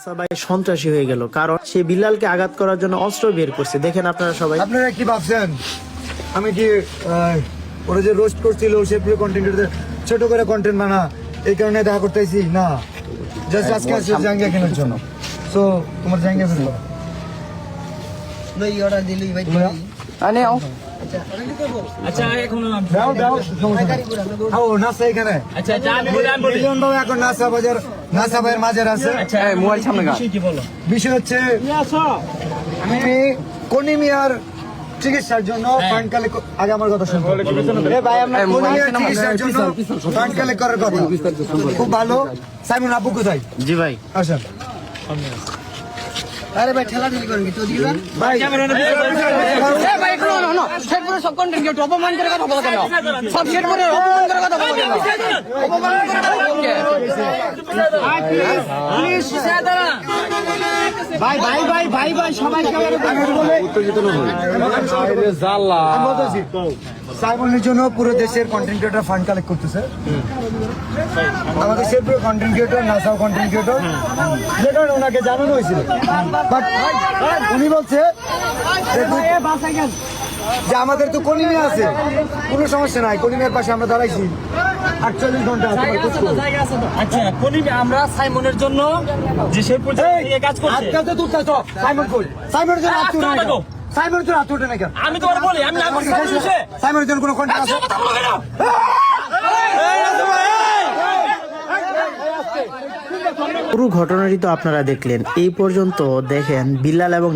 সবাই সন্ত্রাসী হয়ে গেল, কারণ সে বিলালকে আঘাত করার জন্য অস্ত্র বের করছে। দেখেন আপনারা সবাই। আপনারা কি ভাবছেন আমি কি ওরা যে রোস্ট করছিল সে পুরো কন্টেন্ট ছোট করে কন্টেন্ট বানা এই কারণে দেখা করতেছি না, জাস্ট আজকে আসছে জাঙ্গিয়া কেনার জন্য। সো তোমার জাঙ্গিয়া ফেলবো আনে আও আচ্ছা এখন দাও দাও ও নাসা এখানে আচ্ছা আচ্ছা আমি বলি মিলন বাবু এখন নাসা বাজার নাসা ভাইয়ের মাঝে আছে। আচ্ছা মোবাইল সামনে গা কি বলো বিষয় হচ্ছে আমি কোনি মিয়ার চিকিৎসার জন্য ফান্ড কালেক্ট আগে আমার কথা শুনুন। ভাই আমরা কোনি মিয়ার চিকিৎসার জন্য ফান্ড কালেক্ট করার কথা খুব ভালো। সাইমন আব্বু কোথায়? জি ভাই, আসেন আরে ভাই ঠেলা ঠেলি করেন কি তো দিবেন ভাই এ ভাই একটু না সেট করে সব কন্টেন্ট কেউ অপমান করে কথা বলা কেন? সব সেট করে অপমান করে কথা বলা কেন? অপমান করে কথা বলা কেন? প্লিজ ভাই ভাই ভাই ভাই ভাই সবাই আমি বলতেছি, সাইমনের জন্য পুরো দেশের কন্টেন্ট ক্রিয়েটর ফান্ড কালেক্ট করতেছে। আমাদের সে পুরো কন্টেন্ট ক্রিয়েটর নাসাও কন্টেন্ট ক্রিয়েটর, যে কারণে ওনাকে জানানো হয়েছিল। বাট উনি বলছে যে আমাদের তো কলিমিয়া আছে, কোনো সমস্যা নাই, কলিমিয়ার পাশে আমরা দাঁড়াইছি 48 ঘন্টা। আচ্ছা কোনি আমরা সাইমনের জন্য যে সেই পর্যায়ে কাজ করছে আজকাল তো তুলতে তো সাইমন কই, সাইমনের জন্য আত্মীয় নাই কেন? সাইমনের জন্য আত্মীয় নাই কেন? আমি তোমার বলি আমি না করছি সাইমনের জন্য কোনো কন্টেন্ট আছে? কথা বলো কেন? পুরো ঘটনাটি তো আপনারা দেখলেন। এই পর্যন্ত দেখেন বিলাল এবং